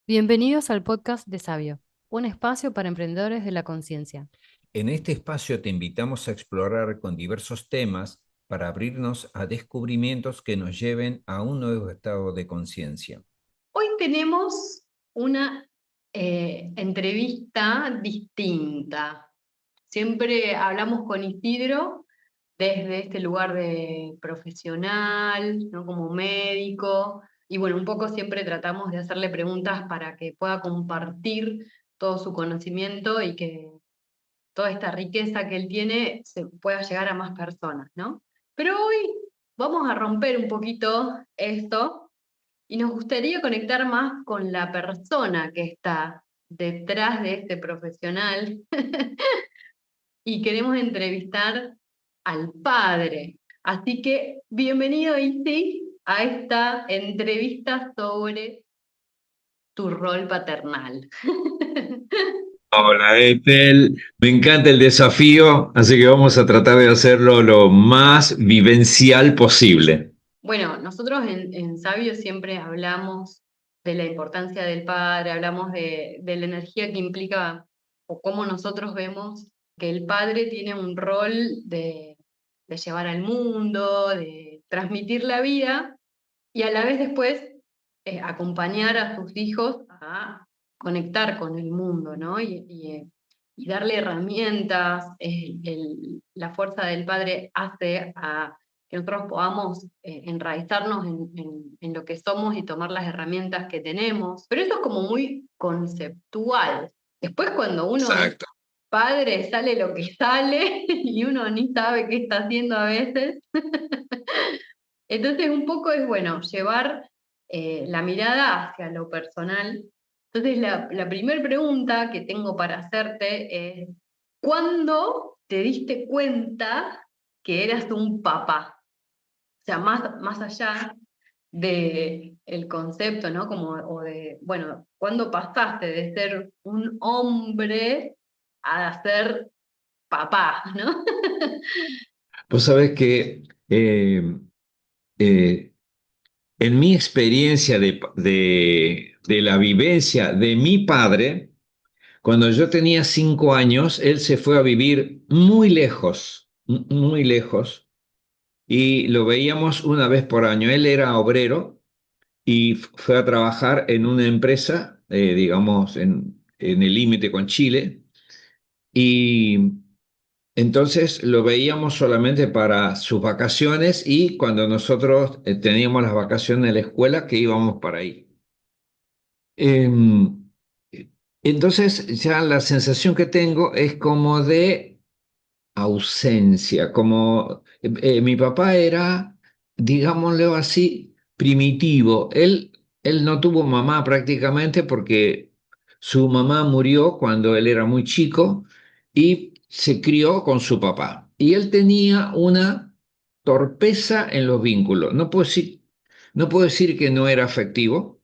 Bienvenidos al podcast de Sabio, un espacio para emprendedores de la conciencia. En este espacio te invitamos a explorar con diversos temas para abrirnos a descubrimientos que nos lleven a un nuevo estado de conciencia. Hoy tenemos una entrevista distinta. Siempre hablamos con Isidro desde este lugar de profesional, ¿no? Como médico, y bueno, un poco siempre tratamos de hacerle preguntas para que pueda compartir todo su conocimiento y que toda esta riqueza que él tiene se pueda llegar a más personas, ¿no? Pero hoy vamos a romper un poquito esto y nos gustaría conectar más con la persona que está detrás de este profesional y queremos entrevistar al padre. Así que bienvenido, Isi, a esta entrevista sobre tu rol paternal. Hola, Ethel. Me encanta el desafío, así que vamos a tratar de hacerlo lo más vivencial posible. Bueno, nosotros en Sabio siempre hablamos de la importancia del padre, hablamos de la energía que implica o cómo nosotros vemos que el padre tiene un rol de llevar al mundo, de transmitir la vida y a la vez después acompañar a sus hijos a conectar con el mundo, ¿no? Y darle herramientas, la fuerza del padre hace a que nosotros podamos enraizarnos en lo que somos y tomar las herramientas que tenemos. Pero eso es como muy conceptual. Después cuando uno es Exacto. padre sale lo que sale y uno ni sabe qué está haciendo a veces. Entonces un poco es bueno llevar la mirada hacia lo personal. Entonces la primera pregunta que tengo para hacerte es, ¿cuándo te diste cuenta que eras un papá? O sea, más allá del concepto, ¿no? Como, o de, bueno, ¿cuándo pasaste de ser un hombre a ser papá, ¿no? Vos sabés que eh, en mi experiencia de la vivencia de mi padre, cuando yo tenía 5 años, él se fue a vivir muy lejos, muy lejos, y lo veíamos una vez por año. Él era obrero y fue a trabajar en una empresa, digamos, en el límite con Chile, y entonces lo veíamos solamente para sus vacaciones y cuando nosotros teníamos las vacaciones en la escuela que íbamos para ahí. Em, entonces ya la sensación que tengo es como de ausencia, como mi papá era, digámoslo así, primitivo. Él no tuvo mamá prácticamente porque su mamá murió cuando él era muy chico y se crió con su papá. Y él tenía una torpeza en los vínculos. No puedo decir que no era afectivo,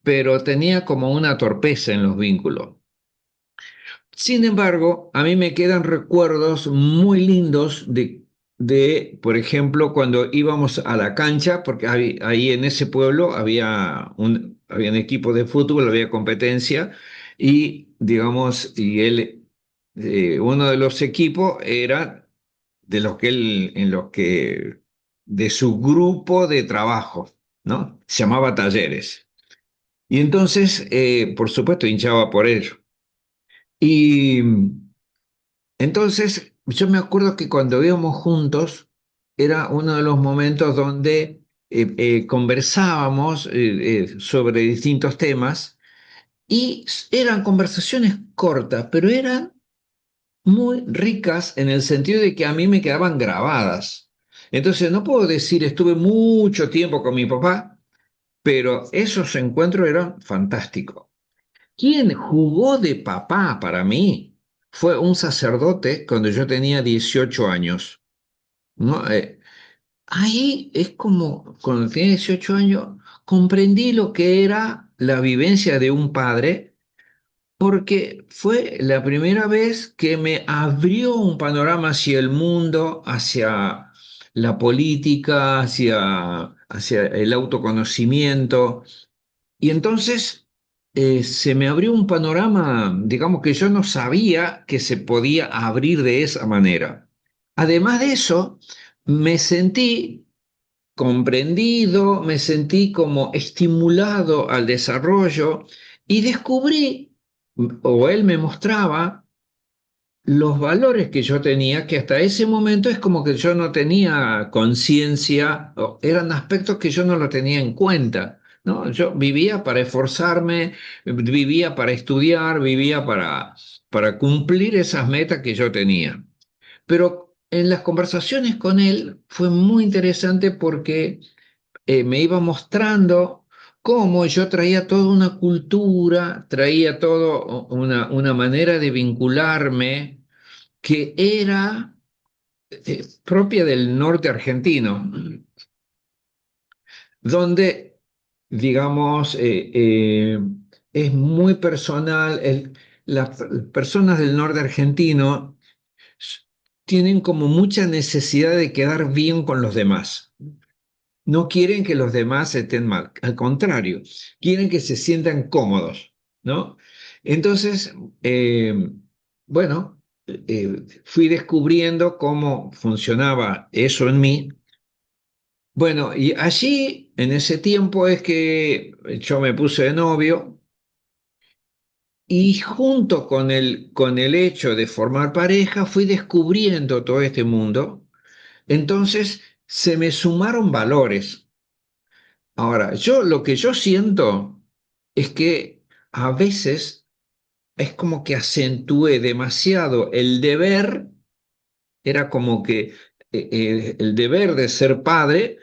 pero tenía como una torpeza en los vínculos. Sin embargo, a mí me quedan recuerdos muy lindos por ejemplo, cuando íbamos a la cancha, porque ahí en ese pueblo había un equipo de fútbol, había competencia, y digamos, uno de los equipos era de su grupo de trabajo, ¿no? Se llamaba Talleres. Y entonces, por supuesto, hinchaba por ello. Y entonces, yo me acuerdo que cuando íbamos juntos, era uno de los momentos donde conversábamos sobre distintos temas y eran conversaciones cortas, pero eran muy ricas en el sentido de que a mí me quedaban grabadas. Entonces, no puedo decir estuve mucho tiempo con mi papá, pero esos encuentros eran fantásticos. Quien jugó de papá para mí fue un sacerdote cuando yo tenía 18 años, ¿no? Ahí es como, cuando tenía 18 años, comprendí lo que era la vivencia de un padre, porque fue la primera vez que me abrió un panorama hacia el mundo, hacia la política, hacia el autoconocimiento. Y entonces se me abrió un panorama, digamos, que yo no sabía que se podía abrir de esa manera. Además de eso, me sentí comprendido, me sentí como estimulado al desarrollo y descubrí, o él me mostraba, los valores que yo tenía, que hasta ese momento es como que yo no tenía conciencia, o eran aspectos que yo no lo tenía en cuenta, ¿no? Yo vivía para esforzarme, vivía para estudiar, vivía para cumplir esas metas que yo tenía. Pero en las conversaciones con él fue muy interesante porque me iba mostrando cómo yo traía toda una cultura, traía toda una manera de vincularme que era propia del norte argentino, donde, digamos, es muy personal. Las personas del norte argentino s- tienen como mucha necesidad de quedar bien con los demás. No quieren que los demás estén mal, al contrario, quieren que se sientan cómodos, ¿no? Entonces, bueno, fui descubriendo cómo funcionaba eso en mí. Bueno, y allí, en ese tiempo, es que yo me puse de novio y junto con el hecho de formar pareja, fui descubriendo todo este mundo. Entonces, se me sumaron valores. Ahora, yo lo que yo siento es que a veces es como que acentué demasiado el deber, era como que el deber de ser padre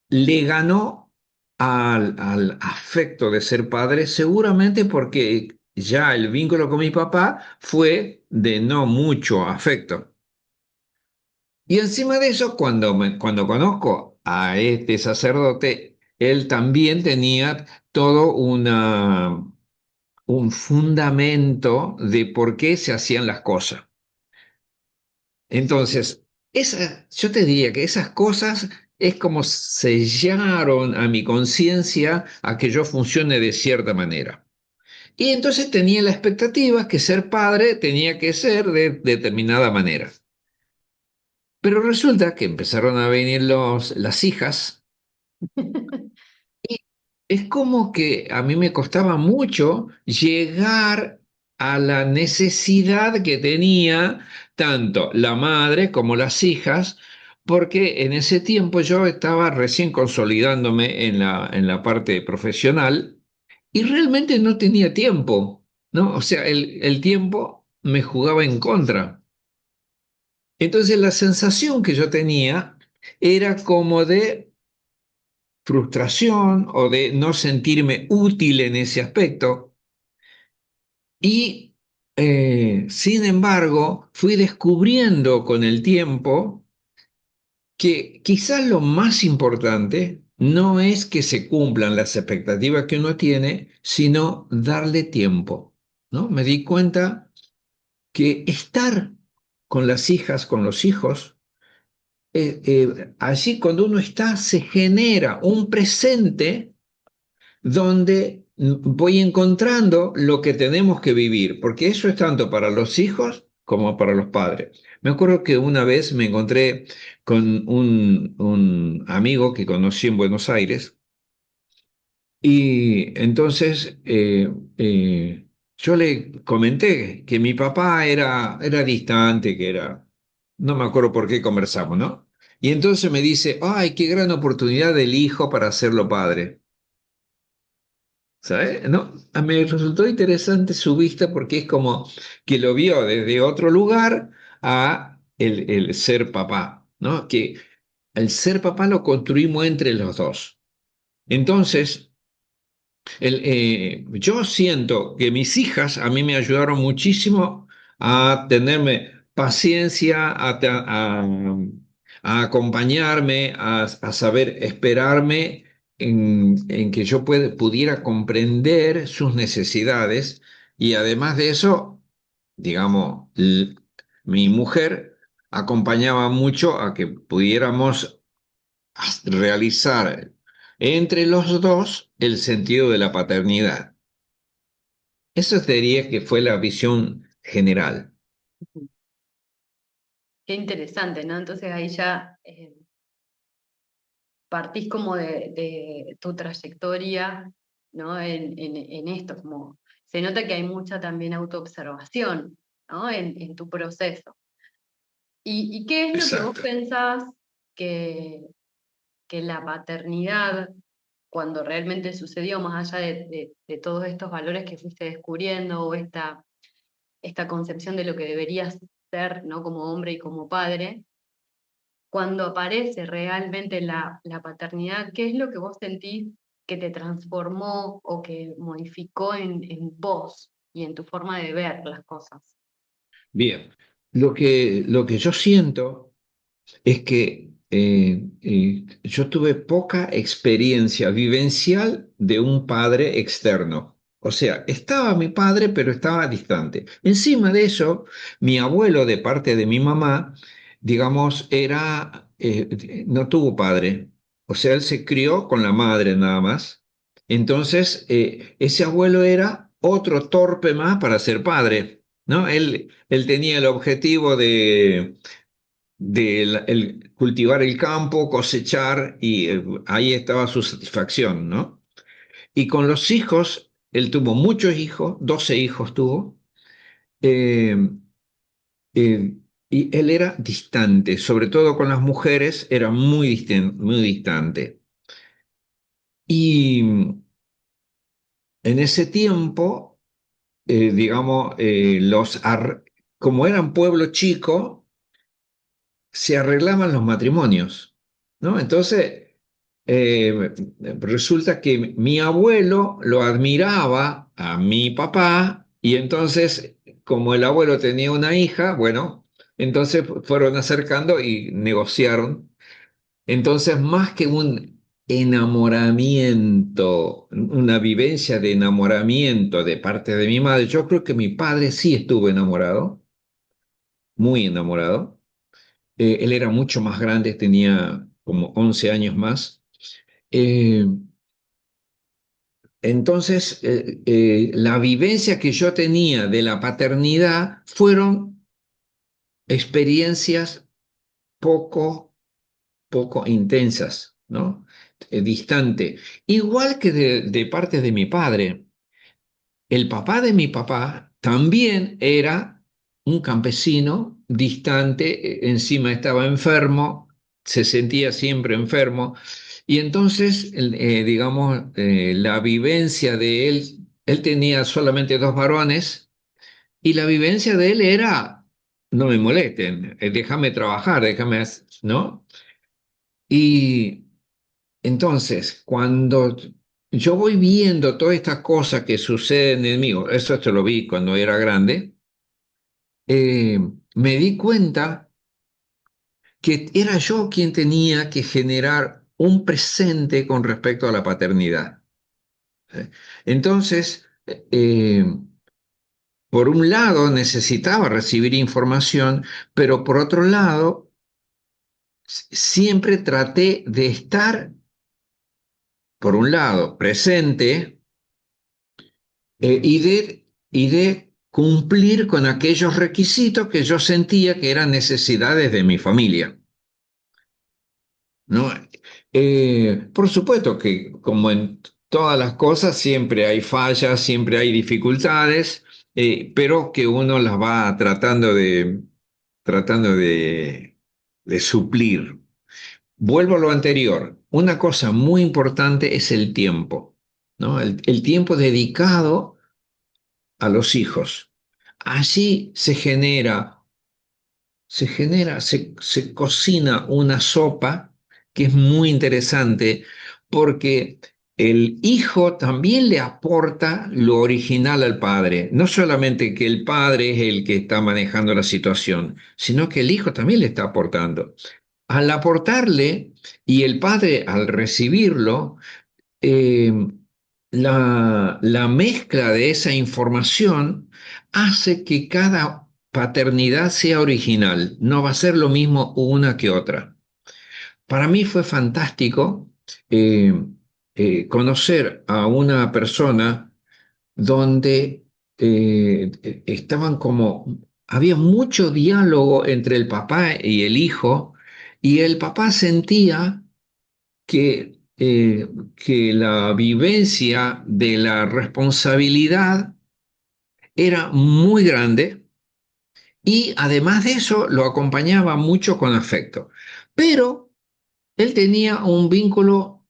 le ganó al afecto de ser padre, seguramente porque ya el vínculo con mi papá fue de no mucho afecto. Y encima de eso, cuando conozco a este sacerdote, él también tenía todo un fundamento de por qué se hacían las cosas. Entonces, yo te diría que esas cosas es como sellaron a mi conciencia a que yo funcione de cierta manera. Y entonces tenía la expectativa que ser padre tenía que ser de determinada manera. Pero resulta que empezaron a venir las hijas. Es como que a mí me costaba mucho llegar a la necesidad que tenía tanto la madre como las hijas, porque en ese tiempo yo estaba recién consolidándome en la parte profesional y realmente no tenía tiempo, ¿no? O sea, el tiempo me jugaba en contra. Entonces la sensación que yo tenía era como de frustración o de no sentirme útil en ese aspecto. Y sin embargo, fui descubriendo con el tiempo que quizás lo más importante no es que se cumplan las expectativas que uno tiene, sino darle tiempo, ¿no? Me di cuenta que estar con las hijas, con los hijos, allí cuando uno está, se genera un presente donde voy encontrando lo que tenemos que vivir, porque eso es tanto para los hijos como para los padres. Me acuerdo que una vez me encontré con un amigo que conocí en Buenos Aires y entonces yo le comenté que mi papá era distante, que era, no me acuerdo por qué conversamos, ¿no? Y entonces me dice, ay, qué gran oportunidad del hijo para hacerlo padre. ¿Sabes? No, me resultó interesante su vista porque es como que lo vio desde otro lugar a el ser papá, ¿no? Que el ser papá lo construimos entre los dos. Entonces, yo siento que mis hijas a mí me ayudaron muchísimo a tenerme paciencia, a acompañarme, a saber esperarme en que yo pudiera comprender sus necesidades y además de eso, digamos, mi mujer acompañaba mucho a que pudiéramos realizar entre los dos el sentido de la paternidad. Eso te diría que fue la visión general. Qué interesante, ¿no? Entonces ahí ya partís como de tu trayectoria, ¿no? En esto, como se nota que hay mucha también autoobservación, ¿no? En tu proceso. ¿Y qué es lo que vos Exacto. pensás que, que la paternidad, cuando realmente sucedió, más allá de todos estos valores que fuiste descubriendo, o esta concepción de lo que deberías ser, ¿no? Como hombre y como padre, cuando aparece realmente la paternidad, ¿qué es lo que vos sentís que te transformó o que modificó en vos y en tu forma de ver las cosas? Bien, lo que yo siento es que yo tuve poca experiencia vivencial de un padre externo. O sea, estaba mi padre, pero estaba distante. Encima de eso, mi abuelo, de parte de mi mamá, digamos, no tuvo padre. O sea, él se crió con la madre nada más. Entonces, ese abuelo era otro torpe más para ser padre, ¿no? Él tenía el objetivo de el cultivar el campo, cosechar, y ahí estaba su satisfacción, ¿no? Y con los hijos, él tuvo muchos hijos, 12 hijos tuvo, eh, eh, y él era distante, sobre todo con las mujeres, era muy distante. Y en ese tiempo, digamos, como eran pueblo chico, se arreglaban los matrimonios, ¿no? Entonces, resulta que mi abuelo lo admiraba a mi papá y entonces, como el abuelo tenía una hija, bueno, entonces fueron acercando y negociaron. Entonces, más que un enamoramiento, una vivencia de enamoramiento de parte de mi madre, yo creo que mi padre sí estuvo enamorado, muy enamorado. Él era mucho más grande, tenía como 11 años más. Eh, la vivencia que yo tenía de la paternidad fueron experiencias poco, poco intensas, ¿no? Distante. Igual que de parte de mi padre. El papá de mi papá también era un campesino distante, encima estaba enfermo, se sentía siempre enfermo, y entonces, digamos, la vivencia de él tenía solamente dos varones, y la vivencia de él era, no me molesten, déjame trabajar, ¿no? Y entonces, cuando yo voy viendo todas estas cosas que suceden en mí, eso esto lo vi cuando era grande, eh, me di cuenta que era yo quien tenía que generar un presente con respecto a la paternidad. Entonces, por un lado necesitaba recibir información, pero por otro lado, siempre traté de estar, por un lado, presente y de cumplir con aquellos requisitos que yo sentía que eran necesidades de mi familia, ¿no? Por supuesto que como en todas las cosas siempre hay fallas, siempre hay dificultades, pero que uno las va tratando de suplir. Vuelvo a lo anterior. Una cosa muy importante es el tiempo, ¿no? El tiempo dedicado a los hijos. Allí se cocina una sopa que es muy interesante porque el hijo también le aporta lo original al padre. No solamente que el padre es el que está manejando la situación, sino que el hijo también le está aportando. Al aportarle y el padre al recibirlo, eh, la mezcla de esa información hace que cada paternidad sea original, no va a ser lo mismo una que otra. Para mí fue fantástico eh, conocer a una persona donde estaban como, había mucho diálogo entre el papá y el hijo, y el papá sentía que la vivencia de la responsabilidad era muy grande y además de eso lo acompañaba mucho con afecto. Pero él tenía un vínculo,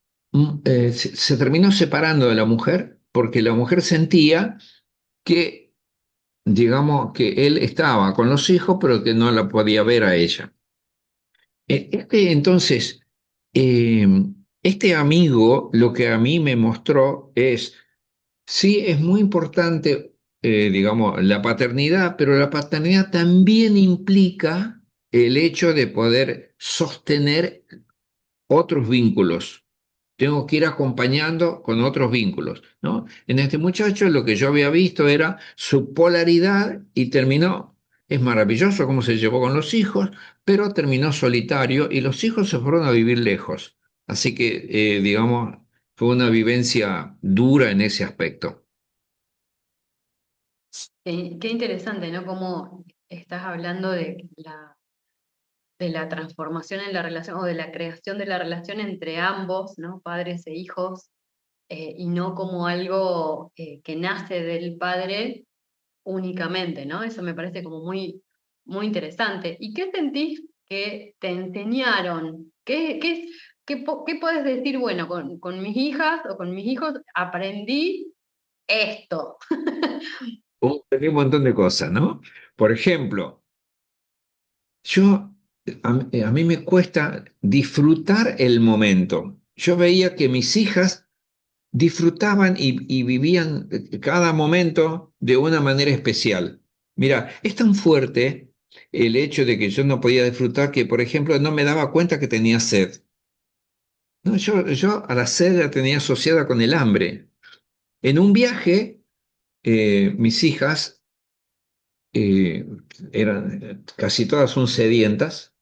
se terminó separando de la mujer porque la mujer sentía que, digamos, que él estaba con los hijos, pero que no la podía ver a ella. Entonces, eh, este amigo lo que a mí me mostró es, sí, es muy importante, digamos, la paternidad, pero la paternidad también implica el hecho de poder sostener otros vínculos. Tengo que ir acompañando con otros vínculos, ¿no? En este muchacho lo que yo había visto era su polaridad y terminó, es maravilloso cómo se llevó con los hijos, pero terminó solitario y los hijos se fueron a vivir lejos. Así que, digamos, fue una vivencia dura en ese aspecto. Qué interesante, ¿no? Cómo estás hablando de la transformación en la relación o de la creación de la relación entre ambos, ¿no? Padres e hijos, y no como algo que nace del padre únicamente, ¿no? Eso me parece como muy interesante. ¿Y qué sentís que te enseñaron? ¿Qué puedes decir? Bueno, con mis hijas o con mis hijos aprendí esto. Un montón de cosas, ¿no? Por ejemplo, yo, a mí me cuesta disfrutar el momento. Yo veía que mis hijas disfrutaban y vivían cada momento de una manera especial. Mira, es tan fuerte el hecho de que yo no podía disfrutar que, por ejemplo, no me daba cuenta que tenía sed. No, yo a la sed la tenía asociada con el hambre. En un viaje, mis hijas eh, eran, casi todas son sedientas.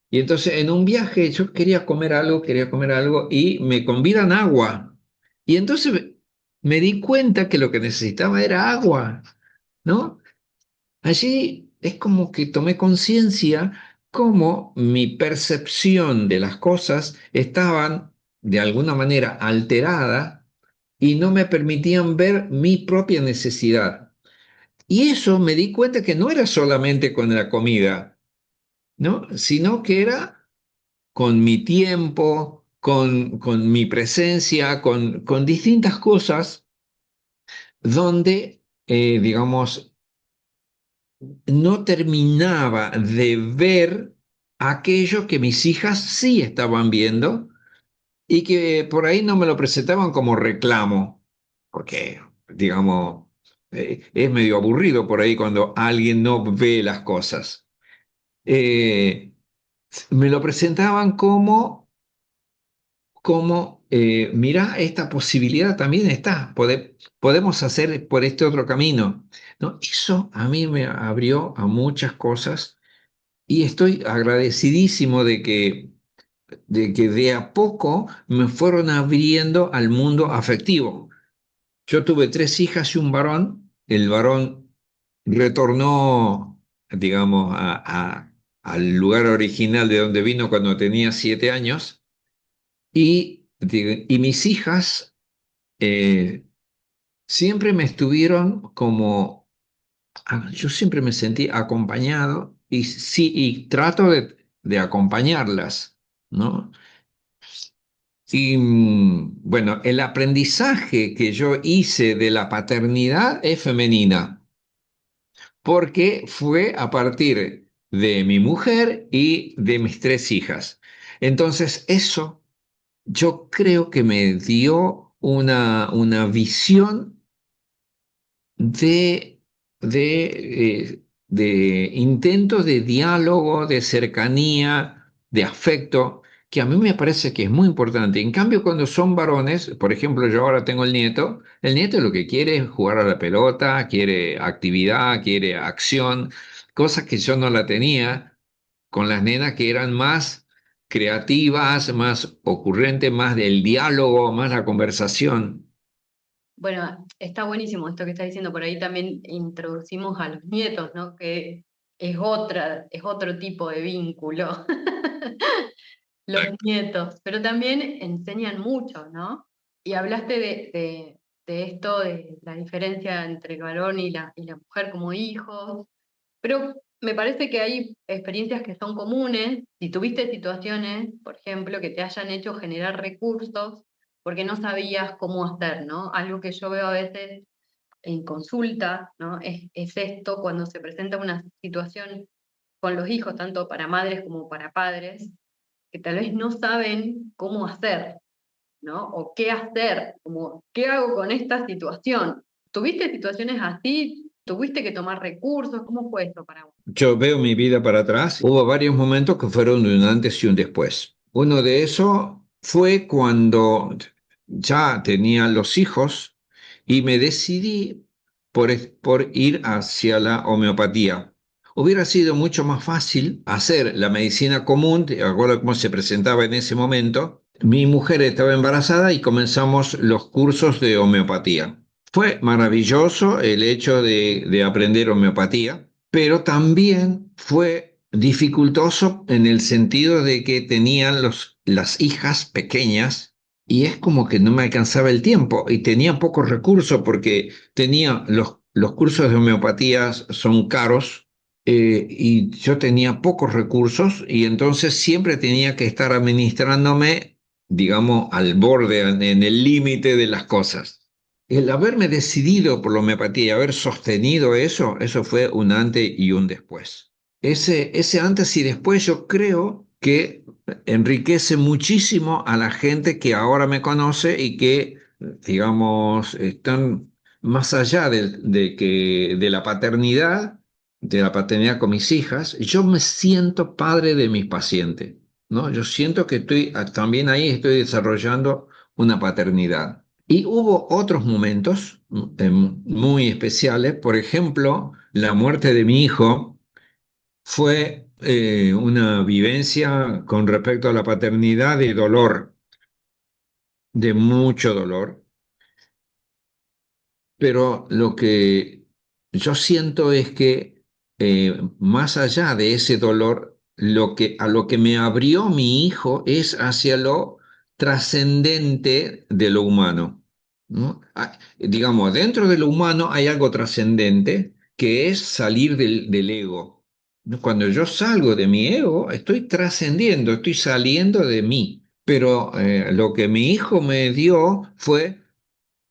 Y entonces en un viaje yo quería comer algo y me convidan agua. Y entonces me di cuenta que lo que necesitaba era agua, ¿no? Allí es como que tomé conciencia cómo mi percepción de las cosas estaban de alguna manera alterada y no me permitían ver mi propia necesidad. Y eso me di cuenta que no era solamente con la comida, ¿no? Sino que era con mi tiempo, con mi presencia, con distintas cosas donde, digamos, no terminaba de ver aquello que mis hijas sí estaban viendo y que por ahí no me lo presentaban como reclamo, porque, digamos, es medio aburrido por ahí cuando alguien no ve las cosas. Eh, Me lo presentaban como, mira, esta posibilidad también está, podemos hacer por este otro camino, ¿no? Eso a mí me abrió a muchas cosas y estoy agradecidísimo de que de a poco me fueron abriendo al mundo afectivo. Yo tuve tres hijas y un varón, el varón retornó, digamos, al lugar original de donde vino cuando tenía 7 años y mis hijas siempre me estuvieron como, yo siempre me sentí acompañado y sí, y trato de acompañarlas, ¿no? Y bueno, el aprendizaje que yo hice de la paternidad es femenina, porque fue a partir de mi mujer y de mis tres hijas. Entonces, eso yo creo que me dio una visión de, de intentos de diálogo, de cercanía, de afecto, que a mí me parece que es muy importante. En cambio, cuando son varones, por ejemplo, yo ahora tengo el nieto lo que quiere es jugar a la pelota, quiere actividad, quiere acción, cosas que yo no la tenía con las nenas que eran más creativas, más ocurrentes, más del diálogo, más la conversación. Bueno, está buenísimo esto que estás diciendo. Por ahí también introducimos a los nietos, ¿no? Que es otro tipo de vínculo, los Exacto. nietos, pero también enseñan mucho, ¿no? Y hablaste de esto, de la diferencia entre el varón y la mujer como hijos, pero me parece que hay experiencias que son comunes. Si tuviste situaciones, por ejemplo, que te hayan hecho generar recursos porque no sabías cómo hacer, ¿no? Algo que yo veo a veces en consulta, ¿no? Es esto cuando se presenta una situación con los hijos, tanto para madres como para padres, que tal vez no saben cómo hacer, ¿no? O qué hacer, como, ¿qué hago con esta situación? ¿Tuviste situaciones así? ¿Tuviste que tomar recursos? ¿Cómo fue esto para vos? Yo veo mi vida para atrás. Hubo varios momentos que fueron un antes y un después. Uno de esos fue cuando ya tenía los hijos y me decidí por ir hacia la homeopatía. Hubiera sido mucho más fácil hacer la medicina común, de acuerdo a cómo se presentaba en ese momento. Mi mujer estaba embarazada y comenzamos los cursos de homeopatía. Fue maravilloso el hecho de aprender homeopatía, pero también fue dificultoso en el sentido de que tenían las hijas pequeñas y es como que no me alcanzaba el tiempo y tenía pocos recursos porque tenía los cursos de homeopatía son caros, y yo tenía pocos recursos y entonces siempre tenía que estar administrándome, digamos, al borde, en el límite de las cosas. El haberme decidido por la homeopatía y haber sostenido eso, eso fue un antes y un después. Ese antes y después yo creo que enriquece muchísimo a la gente que ahora me conoce y que, digamos, están más allá de la paternidad con mis hijas. Yo me siento padre de mis pacientes, ¿no? Yo siento que también ahí estoy desarrollando una paternidad. Y hubo otros momentos muy especiales, por ejemplo, la muerte de mi hijo fue una vivencia con respecto a la paternidad de dolor, de mucho dolor, pero lo que yo siento es que más allá de ese dolor, a lo que me abrió mi hijo es hacia lo trascendente de lo humano, ¿no? Digamos, dentro de lo humano hay algo trascendente que es salir del ego. Cuando yo salgo de mi ego, estoy trascendiendo, estoy saliendo de mí. Pero lo que mi hijo me dio fue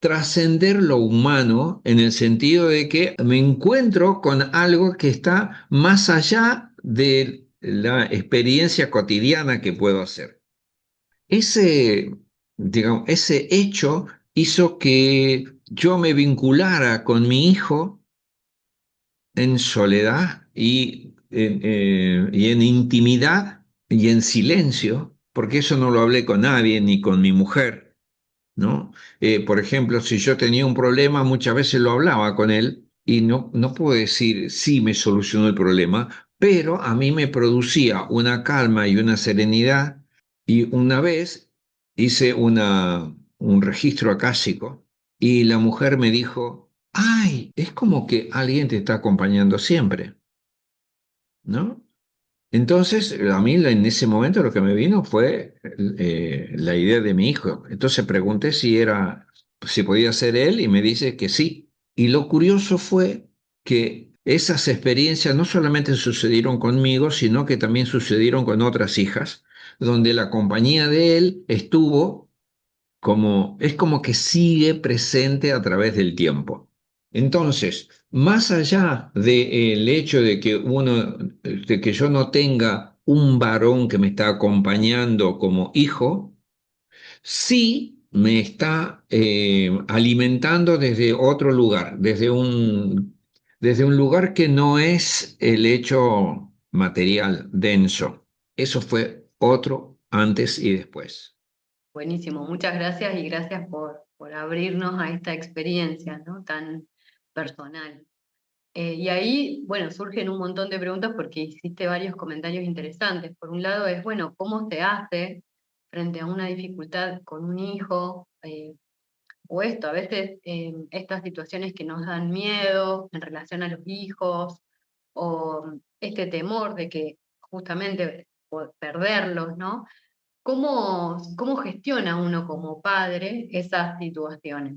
trascender lo humano en el sentido de que me encuentro con algo que está más allá de la experiencia cotidiana que puedo hacer. Ese, digamos, ese hecho hizo que yo me vinculara con mi hijo en soledad y en intimidad y en silencio, porque eso no lo hablé con nadie, ni con mi mujer, ¿no? Por ejemplo, si yo tenía un problema, muchas veces lo hablaba con él y no puedo decir sí me solucionó el problema, pero a mí me producía una calma y una serenidad. Y una vez hice un registro acásico y la mujer me dijo, ay, es como que alguien te está acompañando siempre, ¿no? Entonces, a mí en ese momento lo que me vino fue la idea de mi hijo. Entonces pregunté si podía ser él y me dice que sí. Y lo curioso fue que esas experiencias no solamente sucedieron conmigo, sino que también sucedieron con otras hijas, donde la compañía de él es como que sigue presente a través del tiempo. Entonces, más allá del hecho de que yo no tenga un varón que me está acompañando como hijo, sí me está alimentando desde otro lugar, desde un lugar que no es el hecho material denso. Eso fue otro antes y después. Buenísimo, muchas gracias y gracias por abrirnos a esta experiencia, ¿no? Tan personal. Y ahí, bueno, surgen un montón de preguntas porque hiciste varios comentarios interesantes. Por un lado es, bueno, ¿cómo se hace frente a una dificultad con un hijo? o esto, a veces estas situaciones que nos dan miedo en relación a los hijos, o este temor de que justamente perderlos, ¿no? ¿Cómo gestiona uno como padre esas situaciones?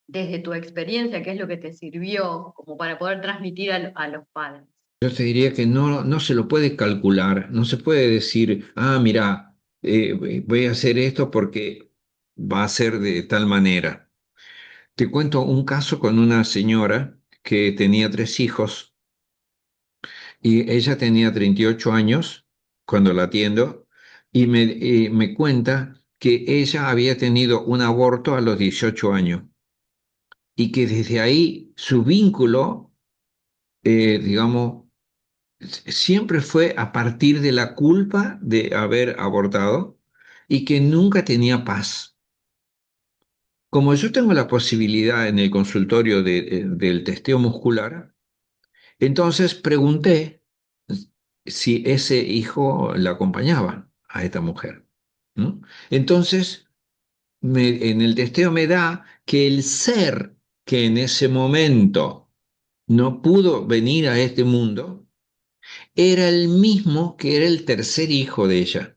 Desde tu experiencia, ¿qué es lo que te sirvió como para poder transmitir a los padres? Yo te diría que no se lo puede calcular, no se puede decir, ah, mira, voy a hacer esto porque va a ser de tal manera. Te cuento un caso con una señora que tenía 3 hijos y ella tenía 38 años cuando la atiendo y me cuenta que ella había tenido un aborto a los 18 años y que desde ahí su vínculo, digamos, siempre fue a partir de la culpa de haber abortado y que nunca tenía paz. Como yo tengo la posibilidad en el consultorio del testeo muscular, entonces pregunté si ese hijo la acompañaba a esta mujer, ¿no? Entonces, en el testeo me da que el ser que en ese momento no pudo venir a este mundo era el mismo que era el tercer hijo de ella.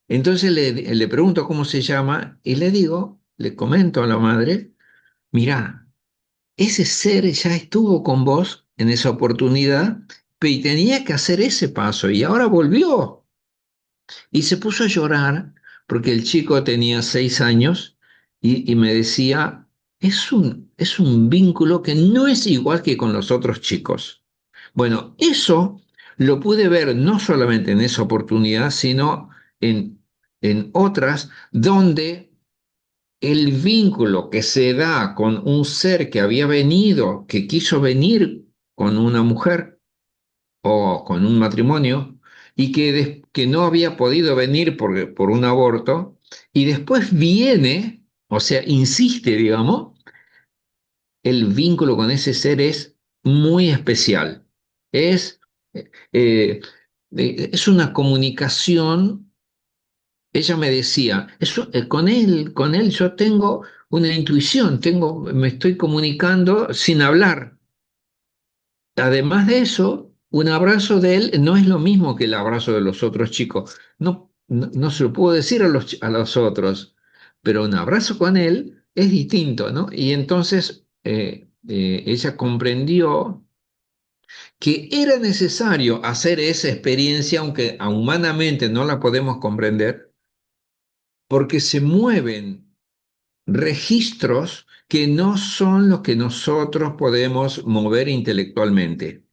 Entonces le pregunto cómo se llama y le digo, le comento a la madre, mirá, ese ser ya estuvo con vos en esa oportunidad, pero tenía que hacer ese paso y ahora volvió. Y se puso a llorar porque el chico tenía 6 años y me decía, es un vínculo que no es igual que con los otros chicos. Bueno, eso lo pude ver no solamente en esa oportunidad, sino en, en otras donde el vínculo que se da con un ser que había venido, que quiso venir con una mujer o con un matrimonio y que no había podido venir por un aborto, y después viene, o sea, insiste, digamos, el vínculo con ese ser es muy especial. Es, eh, es una comunicación. Ella me decía, con él yo tengo una intuición, me estoy comunicando sin hablar. Además de eso, un abrazo de él no es lo mismo que el abrazo de los otros chicos. No se lo puedo decir a los otros, pero un abrazo con él es distinto, ¿no? Y entonces ella comprendió que era necesario hacer esa experiencia, aunque humanamente no la podemos comprender, porque se mueven registros que no son los que nosotros podemos mover intelectualmente,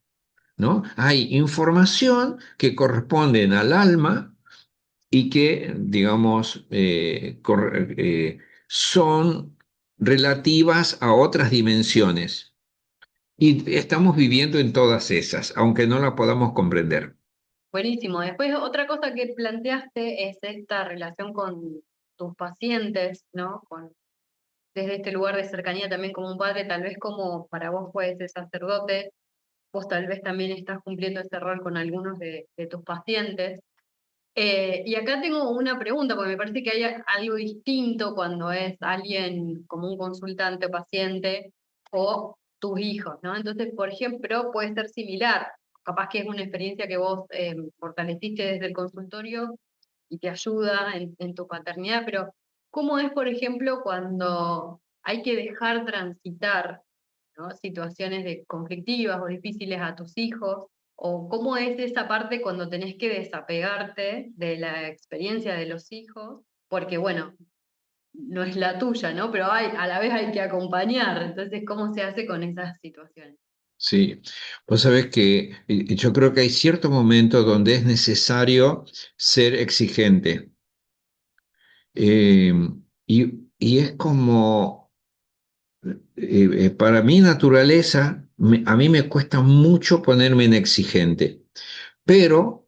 ¿no? Hay información que corresponden al alma y que, digamos, son relativas a otras dimensiones. Y estamos viviendo en todas esas, aunque no la podamos comprender. Buenísimo. Después, otra cosa que planteaste es esta relación con tus pacientes, ¿no? Desde este lugar de cercanía también como un padre, tal vez como para vos fue ese sacerdote, vos tal vez también estás cumpliendo ese rol con algunos de tus pacientes. Y acá tengo una pregunta, porque me parece que hay algo distinto cuando es alguien como un consultante o paciente o tus hijos, ¿no? Entonces, por ejemplo, puede ser similar. Capaz que es una experiencia que vos fortaleciste desde el consultorio y te ayuda en tu paternidad, pero ¿cómo es, por ejemplo, cuando hay que dejar transitar, ¿no? Situaciones conflictivas o difíciles a tus hijos? ¿O cómo es esa parte cuando tenés que desapegarte de la experiencia de los hijos? Porque, bueno, no es la tuya, ¿no? Pero a la vez hay que acompañar. Entonces, ¿cómo se hace con esas situaciones? Sí, vos sabés que yo creo que hay ciertos momentos donde es necesario ser exigente. Eh, y es como, para mi naturaleza, a mí me cuesta mucho ponerme en exigente, pero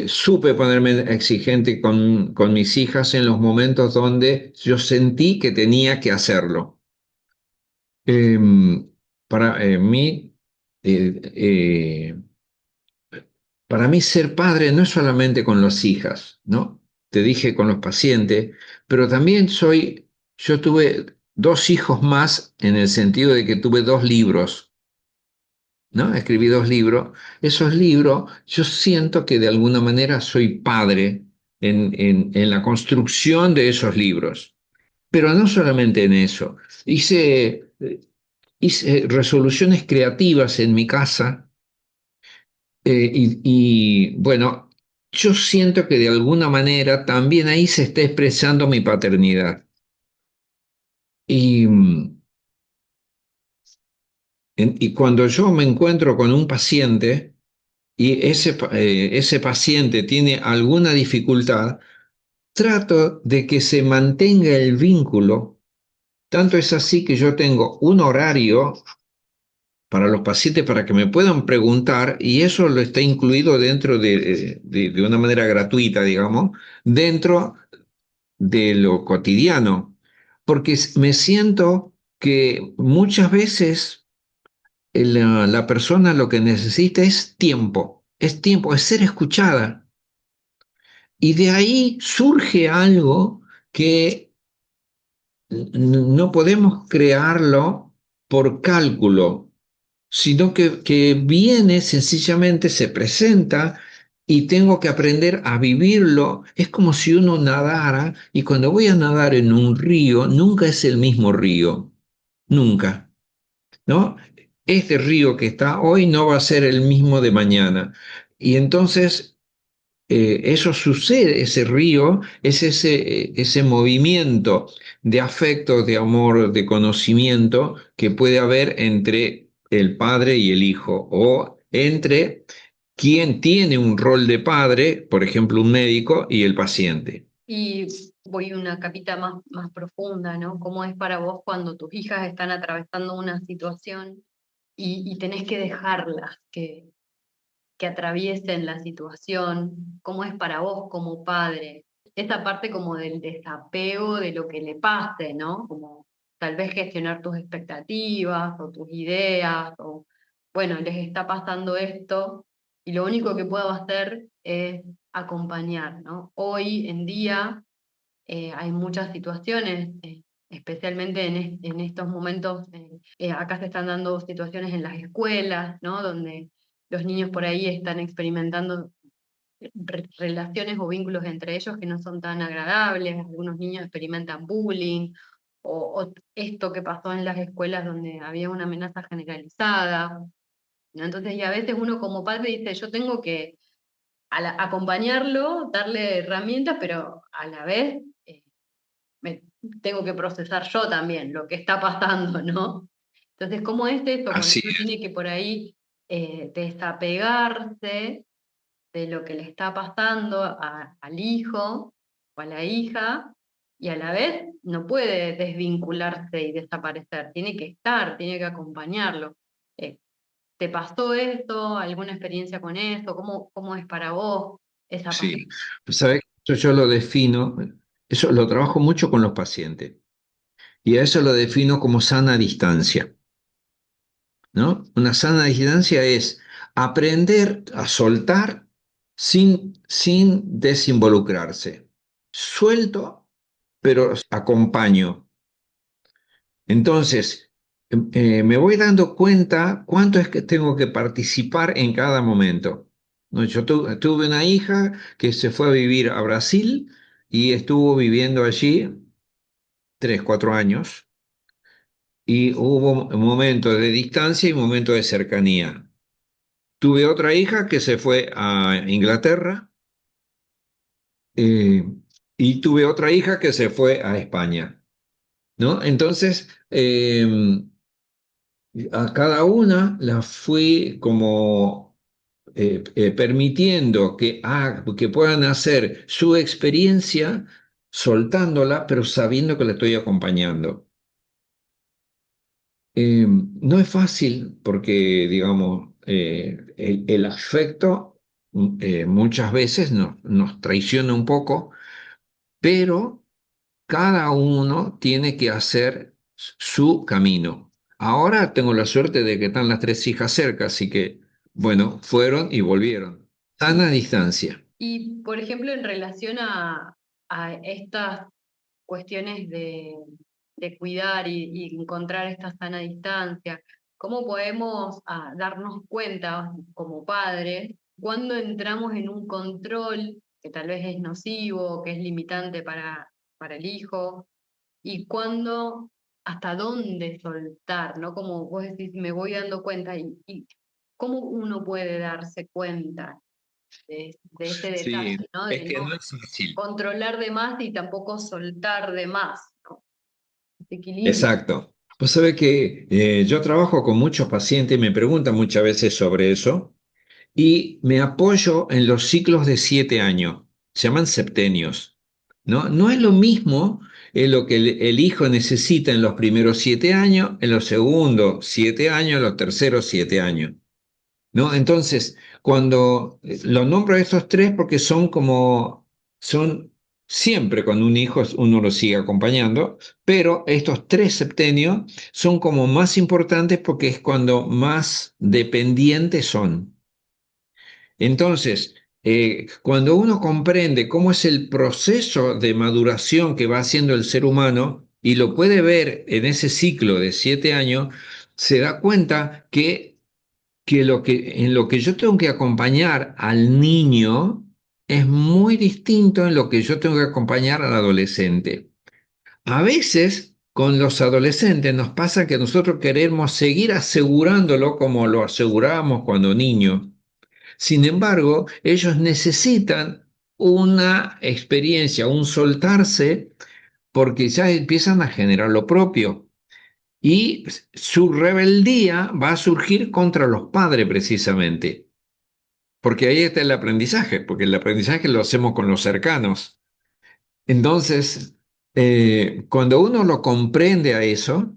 supe ponerme exigente con mis hijas en los momentos donde yo sentí que tenía que hacerlo. Em, para mí, eh, eh, para mí ser padre no es solamente con las hijas, ¿no? Te dije con los pacientes, pero también soy Yo tuve dos hijos más en el sentido de que tuve dos libros, ¿no? Escribí dos libros. Esos libros, yo siento que de alguna manera soy padre en la construcción de esos libros. Pero no solamente en eso. Hice resoluciones creativas en mi casa bueno, yo siento que de alguna manera también ahí se está expresando mi paternidad. Y, mm, y cuando yo me encuentro con un paciente y ese paciente tiene alguna dificultad, trato de que se mantenga el vínculo. Tanto es así que yo tengo un horario para los pacientes para que me puedan preguntar, y eso lo está incluido dentro de una manera gratuita, digamos, dentro de lo cotidiano, porque me siento que muchas veces la persona lo que necesita es tiempo, es ser escuchada. Y de ahí surge algo que no podemos crearlo por cálculo, sino que viene sencillamente, se presenta y tengo que aprender a vivirlo. Es como si uno nadara y cuando voy a nadar en un río, nunca es el mismo río, nunca, ¿no? Este río que está hoy no va a ser el mismo de mañana. Y entonces eso sucede, ese río es ese movimiento de afecto, de amor, de conocimiento que puede haber entre el padre y el hijo, o entre quien tiene un rol de padre, por ejemplo, un médico, y el paciente. Y voy una capita más profunda, ¿no? ¿Cómo es para vos cuando tus hijas están atravesando una situación y tenés que dejarlas que atraviesen la situación? ¿Cómo es para vos como padre? Esa parte como del desapego de lo que le pase, ¿no? Como tal vez gestionar tus expectativas o tus ideas, o bueno, les está pasando esto y lo único que puedo hacer es acompañar, ¿no? Hoy en día hay muchas situaciones, especialmente en estos momentos, acá se están dando situaciones en las escuelas, ¿no? Donde los niños por ahí están experimentando relaciones o vínculos entre ellos que no son tan agradables, algunos niños experimentan bullying, o esto que pasó en las escuelas donde había una amenaza generalizada, ¿no? Entonces, y a veces uno como padre dice, yo tengo que acompañarlo, darle herramientas, pero a la vez me tengo que procesar yo también lo que está pasando, ¿no? Entonces, ¿cómo es eso cuando Así uno es. tiene que por ahí desapegarse de lo que le está pasando al hijo o a la hija y a la vez no puede desvincularse y desaparecer, tiene que estar, tiene que acompañarlo? Eh, ¿Te pasó esto? ¿Alguna experiencia con eso? ¿Cómo es para vos esa parte? Sí, pues, ¿sabes? Eso yo lo defino, eso lo trabajo mucho con los pacientes, y a eso lo defino como sana distancia, ¿no? Una sana distancia es aprender a soltar sin desinvolucrarse. Suelto, pero acompaño. Entonces, me voy dando cuenta cuánto es que tengo que participar en cada momento. No, yo tuve una hija que se fue a vivir a Brasil y estuvo viviendo allí 3, 4 años, y hubo momentos de distancia y momentos de cercanía. Tuve otra hija que se fue a Inglaterra, eh, y tuve otra hija que se fue a España, ¿no? Entonces, a cada una la fui como permitiendo que puedan hacer su experiencia, soltándola, pero sabiendo que la estoy acompañando. No es fácil porque, digamos, el afecto muchas veces nos traiciona un poco, pero cada uno tiene que hacer su camino. Ahora tengo la suerte de que están las tres hijas cerca, así que, bueno, fueron y volvieron. Sana distancia. Y, por ejemplo, en relación a estas cuestiones de cuidar y encontrar esta sana distancia? ¿Cómo podemos darnos cuenta como padres cuando entramos en un control que tal vez es nocivo, que es limitante para el hijo? Y cuándo, hasta dónde soltar, ¿no? Como vos decís, me voy dando cuenta y cómo uno puede darse cuenta de ese Sí, detalle, ¿no? es De que no no es fácil. controlar de más y tampoco soltar de más, ¿no? Ese equilibrio. Exacto. Pues sabe que yo trabajo con muchos pacientes y me preguntan muchas veces sobre eso y me apoyo en los ciclos de 7 años, se llaman septenios, ¿no? No es lo mismo lo que el hijo necesita en los primeros 7 años, en los segundos 7 años, en los terceros 7 años. ¿No? Entonces, cuando lo nombro a estos tres porque son siempre cuando un hijo uno lo sigue acompañando, pero estos tres septenios son como más importantes porque es cuando más dependientes son. Entonces, cuando uno comprende cómo es el proceso de maduración que va haciendo el ser humano y lo puede ver en ese ciclo de 7 años, se da cuenta que en lo que yo tengo que acompañar al niño es muy distinto en lo que yo tengo que acompañar al adolescente. A veces con los adolescentes nos pasa que nosotros queremos seguir asegurándolo como lo asegurábamos cuando niño. Sin embargo, ellos necesitan una experiencia, un soltarse, porque ya empiezan a generar lo propio. Y su rebeldía va a surgir contra los padres precisamente, porque ahí está el aprendizaje, porque el aprendizaje lo hacemos con los cercanos. Entonces, cuando uno lo comprende a eso,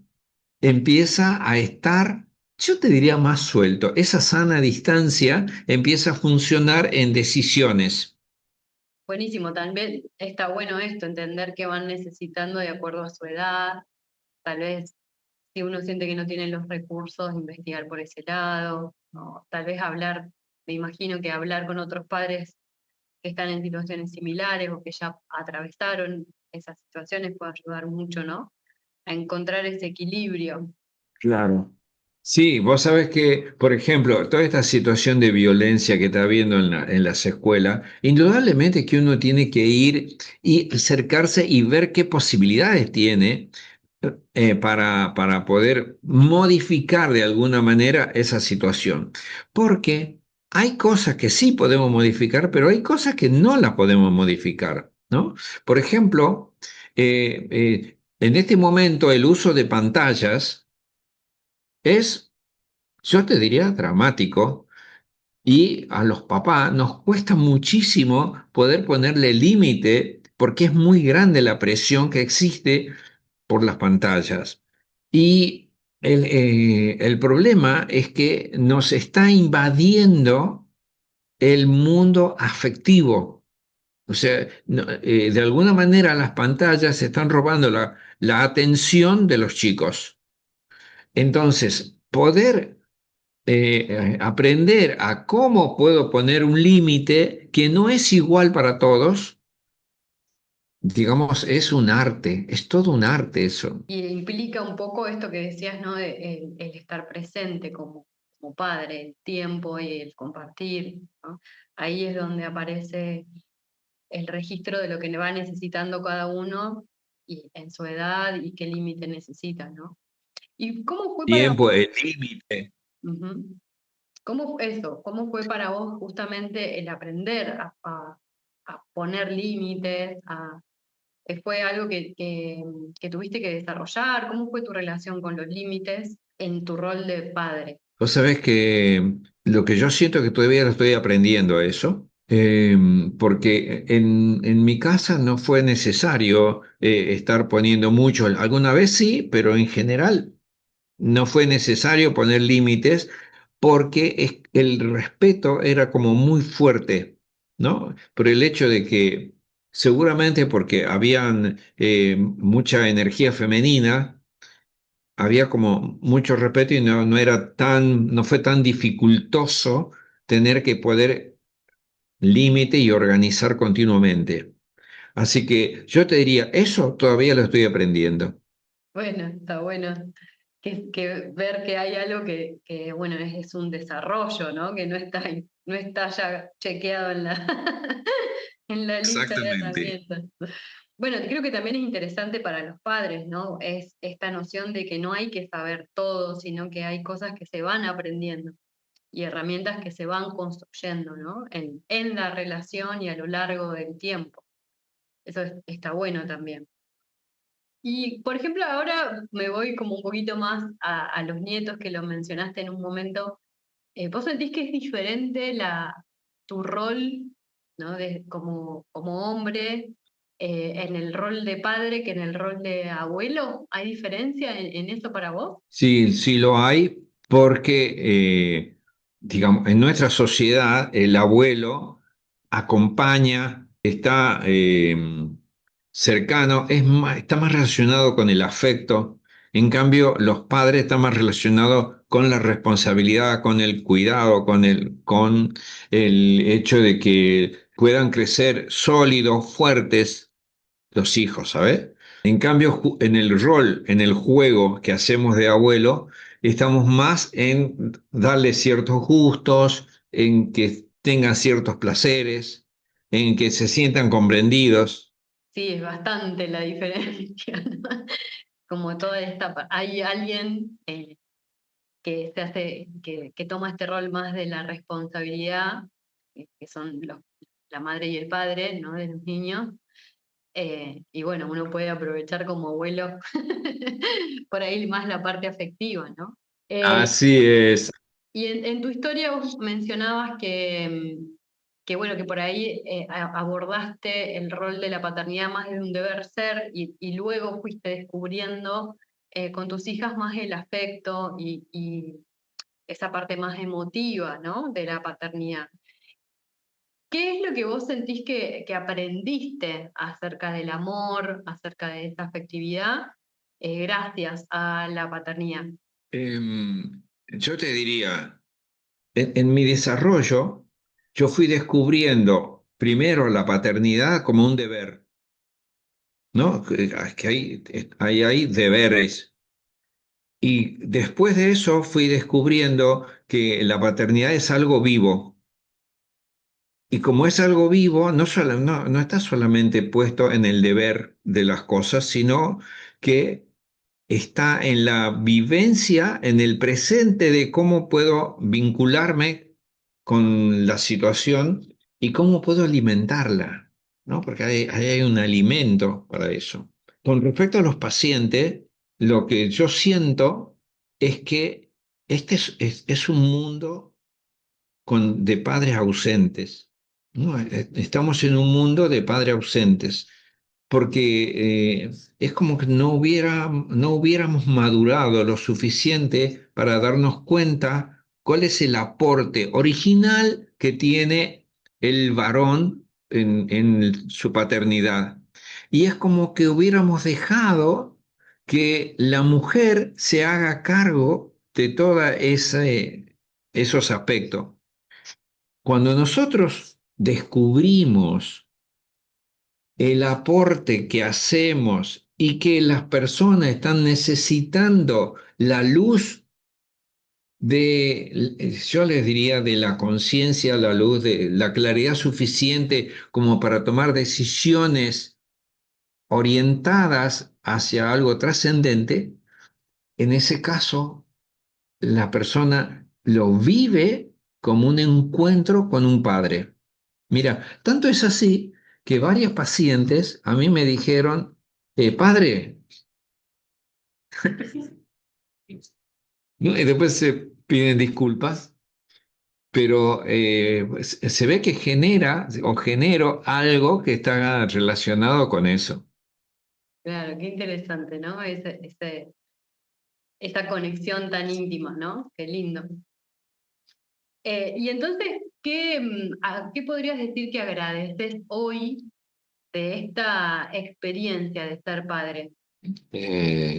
empieza a estar, yo te diría, más suelto. Esa sana distancia empieza a funcionar en decisiones. Buenísimo, también está bueno esto, entender qué van necesitando de acuerdo a su edad, tal vez si uno siente que no tiene los recursos, investigar por ese lado, ¿no? Tal vez hablar, me imagino que hablar con otros padres que están en situaciones similares o que ya atravesaron esas situaciones puede ayudar mucho, ¿no? A encontrar ese equilibrio. Claro. Sí, vos sabés que, por ejemplo, toda esta situación de violencia que está habiendo en las escuelas, indudablemente que uno tiene que ir y acercarse y ver qué posibilidades tiene para poder modificar de alguna manera esa situación. Porque hay cosas que sí podemos modificar, pero hay cosas que no las podemos modificar, ¿no? Por ejemplo, en este momento el uso de pantallas es, yo te diría, dramático y a los papás nos cuesta muchísimo poder ponerle límite porque es muy grande la presión que existe por las pantallas. Y el problema es que nos está invadiendo el mundo afectivo. O sea, de alguna manera las pantallas están robando la atención de los chicos. Entonces, poder aprender a cómo puedo poner un límite que no es igual para todos, digamos, es un arte, es todo un arte eso. Y implica un poco esto que decías, ¿no? De el estar presente como padre, el tiempo y el compartir, ¿no? Ahí es donde aparece el registro de lo que le va necesitando cada uno y en su edad y qué límite necesita, ¿no? ¿Y cómo fue para Tiempo, el límite. Ujú. ¿Cómo fue eso? ¿Cómo fue para vos justamente el aprender a poner límites? ¿Fue algo que tuviste que desarrollar? ¿Cómo fue tu relación con los límites en tu rol de padre? Vos sabés que lo que yo siento que todavía lo estoy aprendiendo eso, porque en mi casa no fue necesario estar poniendo mucho, alguna vez sí, pero en general no fue necesario poner límites porque el respeto era como muy fuerte, ¿no? Por el hecho de que seguramente porque habían mucha energía femenina, había como mucho respeto y no fue tan dificultoso tener que poder límite y organizar continuamente. Así que yo te diría, eso todavía lo estoy aprendiendo. Bueno, está bueno que ver que hay algo bueno, es un desarrollo, ¿no? Que no está ya chequeado en la, en la lista de Exactamente. herramientas. Bueno, creo que también es interesante para los padres, ¿no? Es esta noción de que no hay que saber todo, sino que hay cosas que se van aprendiendo y herramientas que se van construyendo, ¿no? En la relación y a lo largo del tiempo. Eso está bueno también. Y, por ejemplo, ahora me voy como un poquito más a los nietos que lo mencionaste en un momento. ¿Vos sentís que es diferente tu rol, ¿no? Como hombre en el rol de padre que en el rol de abuelo? ¿Hay diferencia en eso para vos? Sí, sí lo hay, porque, digamos, en nuestra sociedad el abuelo acompaña, está cercano, está más relacionado con el afecto. En cambio, los padres están más relacionados con la responsabilidad, con el cuidado, con el hecho de que puedan crecer sólidos, fuertes los hijos, ¿sabes? En cambio, en el rol, en el juego que hacemos de abuelo, estamos más en darle ciertos gustos, en que tengan ciertos placeres, en que se sientan comprendidos. Sí, es bastante la diferencia, ¿no? Como toda hay alguien que que toma este rol más de la responsabilidad, que son la madre y el padre, ¿no? De los niños. Y bueno, uno puede aprovechar como abuelo por ahí más la parte afectiva, ¿no? Eh, Así es. y en tu historia vos mencionabas que bueno, que por ahí abordaste el rol de la paternidad más de un deber ser y luego fuiste descubriendo con tus hijas más el afecto y esa parte más emotiva, ¿no? De la paternidad. ¿Qué es lo que vos sentís que aprendiste acerca del amor, acerca de esta afectividad, gracias a la paternidad? Yo te diría, en mi desarrollo, yo fui descubriendo primero la paternidad como un deber, ¿no? Que hay deberes. Y después de eso fui descubriendo que la paternidad es algo vivo. Y como es algo vivo, no está solamente puesto en el deber de las cosas, sino que está en la vivencia, en el presente de cómo puedo vincularme con la situación y cómo puedo alimentarla, ¿no? Porque ahí hay un alimento para eso. Con respecto a los pacientes, lo que yo siento es que este es un mundo de padres ausentes, ¿no? Estamos en un mundo de padres ausentes porque es como que no hubiéramos madurado lo suficiente para darnos cuenta cuál es el aporte original que tiene el varón en su paternidad. Y es como que hubiéramos dejado que la mujer se haga cargo de todos esos aspectos. Cuando nosotros descubrimos el aporte que hacemos y que las personas están necesitando la luz yo les diría, de la conciencia, la luz de la claridad suficiente como para tomar decisiones orientadas hacia algo trascendente, en ese caso la persona lo vive como un encuentro con un padre. Mira, tanto es así que varias pacientes a mí me dijeron, padre, ¿no? Y después se piden disculpas, pero se ve que genera o genero algo que está relacionado con eso. Claro, qué interesante, ¿no? Esa conexión tan íntima, ¿no? Qué lindo. Y entonces, ¿qué podrías decir que agradeces hoy de esta experiencia de ser padre?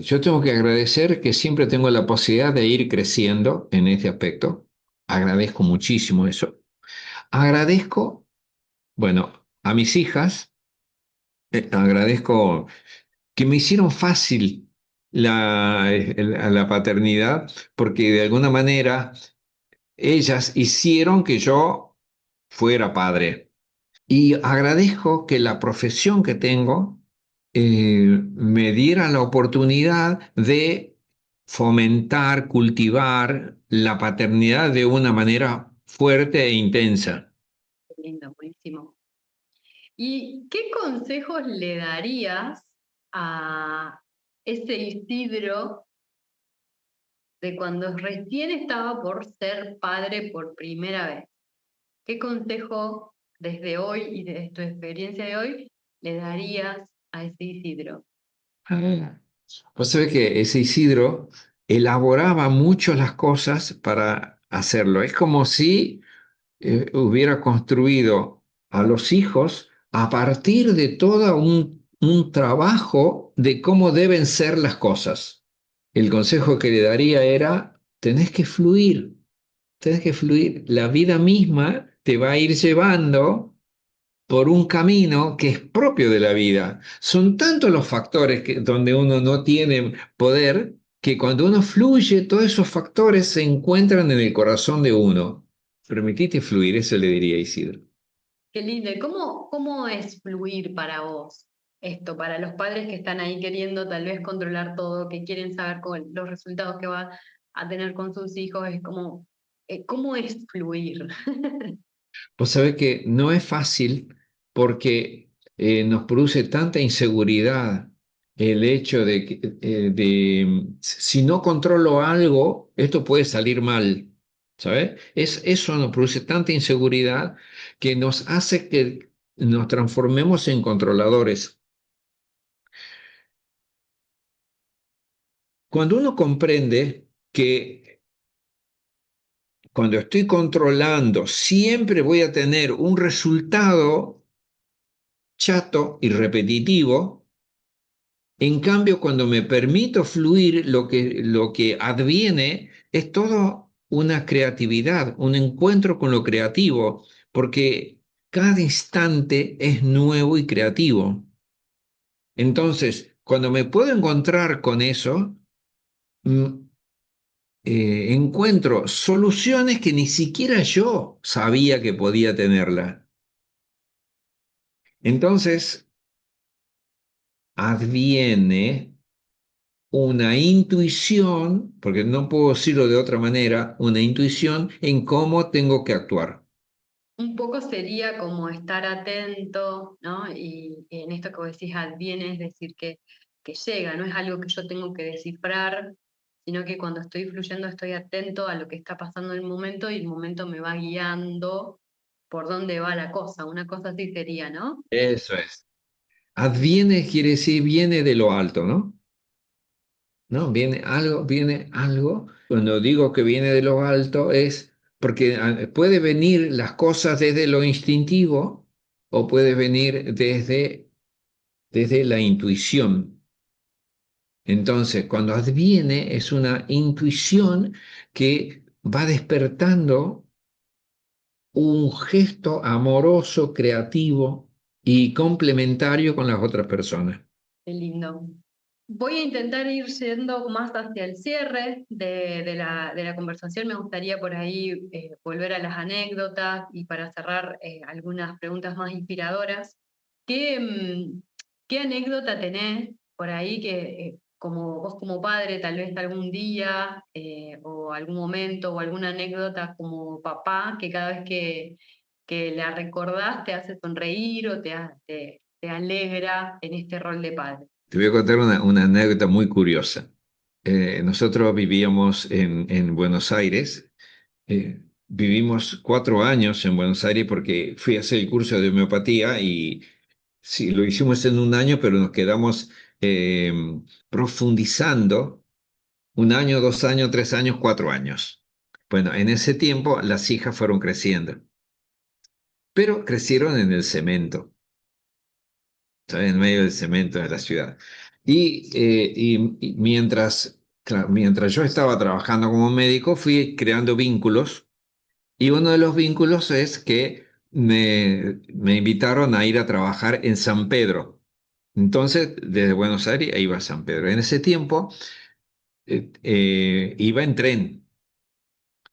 Yo tengo que agradecer que siempre tengo la posibilidad de ir creciendo en este aspecto. Agradezco muchísimo eso. Agradezco, bueno, a mis hijas, agradezco que me hicieron fácil. a la paternidad, porque de alguna manera ellas hicieron que yo fuera padre. Y agradezco que la profesión que tengo me diera la oportunidad de fomentar, cultivar la paternidad de una manera fuerte e intensa. Qué lindo, buenísimo. ¿Y qué consejos le darías a ese Isidro de cuando recién estaba por ser padre por primera vez? ¿Qué consejo desde hoy y desde tu experiencia de hoy le darías a ese Isidro? Ah. Vos sabés que ese Isidro elaboraba mucho las cosas para hacerlo. Es como si hubiera construido a los hijos a partir de todo un trabajo de cómo deben ser las cosas. El consejo que le daría era, tenés que fluir. La vida misma te va a ir llevando por un camino que es propio de la vida. Son tantos los factores donde uno no tiene poder que cuando uno fluye, todos esos factores se encuentran en el corazón de uno. Permitite fluir, eso le diría a Isidro. Qué lindo. ¿Y cómo es fluir para vos esto, para los padres que están ahí queriendo tal vez controlar todo, que quieren saber los resultados que va a tener con sus hijos? Es como, ¿cómo es fluir? Vos sabés que no es fácil porque nos produce tanta inseguridad el hecho de que si no controlo algo, esto puede salir mal, ¿sabes? Eso nos produce tanta inseguridad que nos hace que nos transformemos en controladores. Cuando uno comprende que cuando estoy controlando siempre voy a tener un resultado chato y repetitivo. En cambio, cuando me permito fluir, lo que adviene es todo una creatividad, un encuentro con lo creativo, porque cada instante es nuevo y creativo. Entonces, cuando me puedo encontrar con eso, mm, encuentro soluciones que ni siquiera yo sabía que podía tenerla. Entonces, adviene una intuición, porque no puedo decirlo de otra manera, una intuición en cómo tengo que actuar. Un poco sería como estar atento, ¿no? Y en esto que vos decís adviene, es decir, que llega, no es algo que yo tengo que descifrar, sino que cuando estoy fluyendo estoy atento a lo que está pasando en el momento y el momento me va guiando por dónde va la cosa. Una cosa así sería, ¿no? Eso es. Adviene quiere decir viene de lo alto, ¿no? ¿No? Viene algo, viene algo. Cuando digo que viene de lo alto es porque puede venir las cosas desde lo instintivo o puede venir desde la intuición. Entonces, cuando adviene es una intuición que va despertando un gesto amoroso, creativo y complementario con las otras personas. Qué lindo. Voy a intentar ir yendo más hacia el cierre de la conversación. Me gustaría por ahí volver a las anécdotas y para cerrar algunas preguntas más inspiradoras. ¿Qué anécdota tenés por ahí que como vos como padre tal vez algún día o algún momento o alguna anécdota como papá que cada vez que la recordás te hace sonreír o te alegra en este rol de padre? Te voy a contar una anécdota muy curiosa. Nosotros vivíamos en Buenos Aires. Vivimos 4 años en Buenos Aires porque fui a hacer el curso de homeopatía y sí, lo hicimos en un año, pero nos quedamos eh, profundizando 1 año, 2 años, 3 años, 4 años. Bueno, en ese tiempo las hijas fueron creciendo, pero crecieron en el cemento, ¿sabes? En medio del cemento de la ciudad. Y mientras, claro, mientras yo estaba trabajando como médico, fui creando vínculos. Y uno de los vínculos es que me invitaron a ir a trabajar en San Pedro. Entonces, desde Buenos Aires iba a San Pedro. En ese tiempo iba en tren.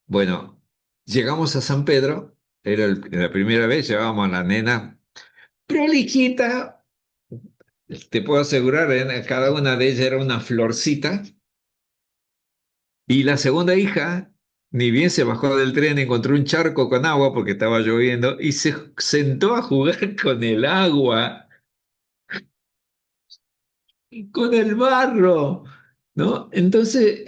Bueno, llegamos a San Pedro, era la primera vez, llevábamos a la nena prolijita, te puedo asegurar, cada una de ellas era una florcita. Y la segunda hija, ni bien se bajó del tren, encontró un charco con agua porque estaba lloviendo y se sentó a jugar con el agua, con el barro, ¿no? Entonces,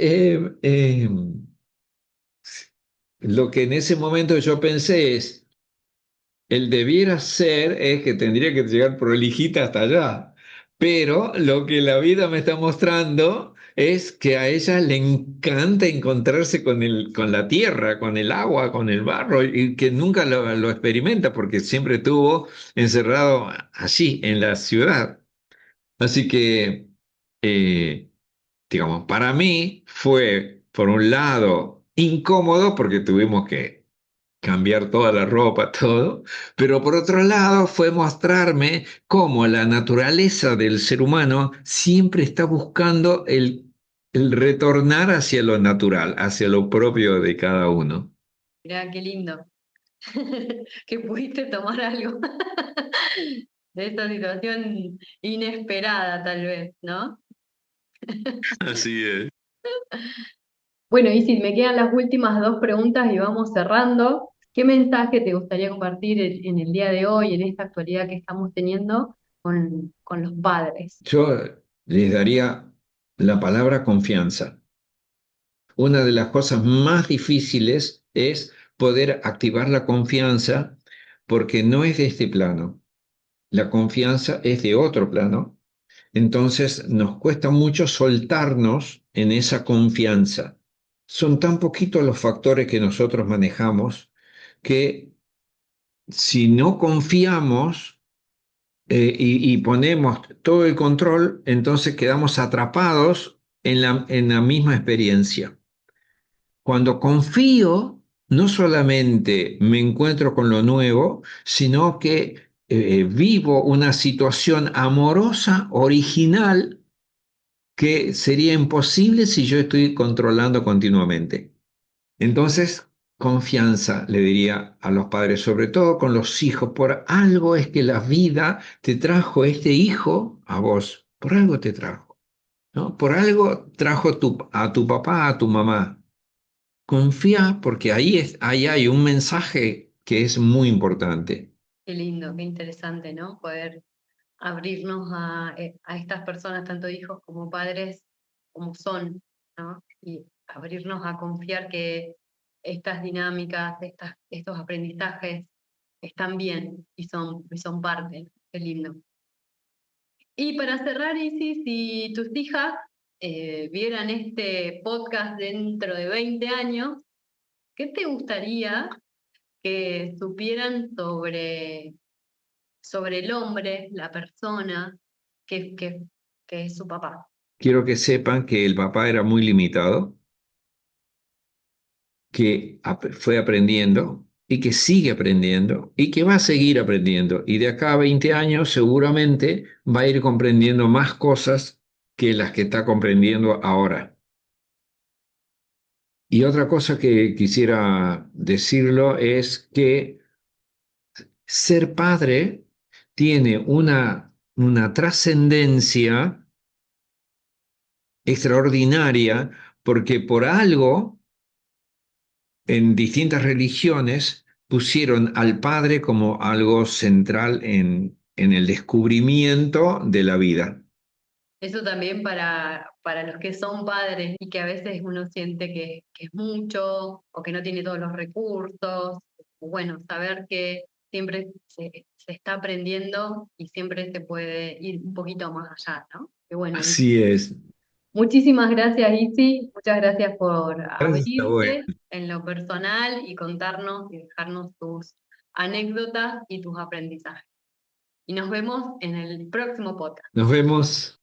lo que en ese momento yo pensé es, el debiera ser es que tendría que llegar prolijita hasta allá. Pero lo que la vida me está mostrando es que a ella le encanta encontrarse con la tierra, con el agua, con el barro, y que nunca lo experimenta porque siempre estuvo encerrado allí, en la ciudad. Así que, eh, digamos, para mí fue, por un lado, incómodo porque tuvimos que cambiar toda la ropa, todo, pero por otro lado fue mostrarme cómo la naturaleza del ser humano siempre está buscando el retornar hacia lo natural, hacia lo propio de cada uno. Mirá, qué lindo que pudiste tomar algo de esta situación inesperada, tal vez, ¿no? Así es. Bueno, y si me quedan las últimas dos preguntas y vamos cerrando, ¿qué mensaje te gustaría compartir en el día de hoy, en esta actualidad que estamos teniendo con los padres? Yo les daría la palabra confianza. Una de las cosas más difíciles es poder activar la confianza porque no es de este plano. La confianza es de otro plano. Entonces nos cuesta mucho soltarnos en esa confianza. Son tan poquitos los factores que nosotros manejamos que si no confiamos y ponemos todo el control, entonces quedamos atrapados en la misma experiencia. Cuando confío, no solamente me encuentro con lo nuevo, sino que vivo una situación amorosa, original, que sería imposible si yo estoy controlando continuamente. Entonces, confianza, le diría a los padres, sobre todo con los hijos, por algo es que la vida te trajo este hijo a vos, por algo te trajo, ¿no? Por algo trajo a tu papá, a tu mamá. Confía porque ahí hay un mensaje que es muy importante. Qué lindo, qué interesante, ¿no? Poder abrirnos a estas personas, tanto hijos como padres, como son, ¿no? Y abrirnos a confiar que estas dinámicas, estos aprendizajes están bien y son parte. Qué lindo. Y para cerrar, Isis, si tus hijas vieran este podcast dentro de 20 años, ¿qué te gustaría que supieran sobre el hombre, la persona, que, que, que es su papá? Quiero que sepan que el papá era muy limitado, que fue aprendiendo y que sigue aprendiendo y que va a seguir aprendiendo. Y de acá a 20 años seguramente va a ir comprendiendo más cosas que las que está comprendiendo ahora. Y otra cosa que quisiera decirlo es que ser padre tiene una trascendencia extraordinaria porque por algo en distintas religiones pusieron al padre como algo central en el descubrimiento de la vida. Eso también para los que son padres y que a veces uno siente que es mucho o que no tiene todos los recursos. Bueno, saber que siempre se está aprendiendo y siempre se puede ir un poquito más allá, ¿no? Que bueno, Así es. muchísimas gracias, Isi. Muchas gracias por Eso está bueno. abrirte en lo personal y contarnos y dejarnos tus anécdotas y tus aprendizajes. Y nos vemos en el próximo podcast. Nos vemos.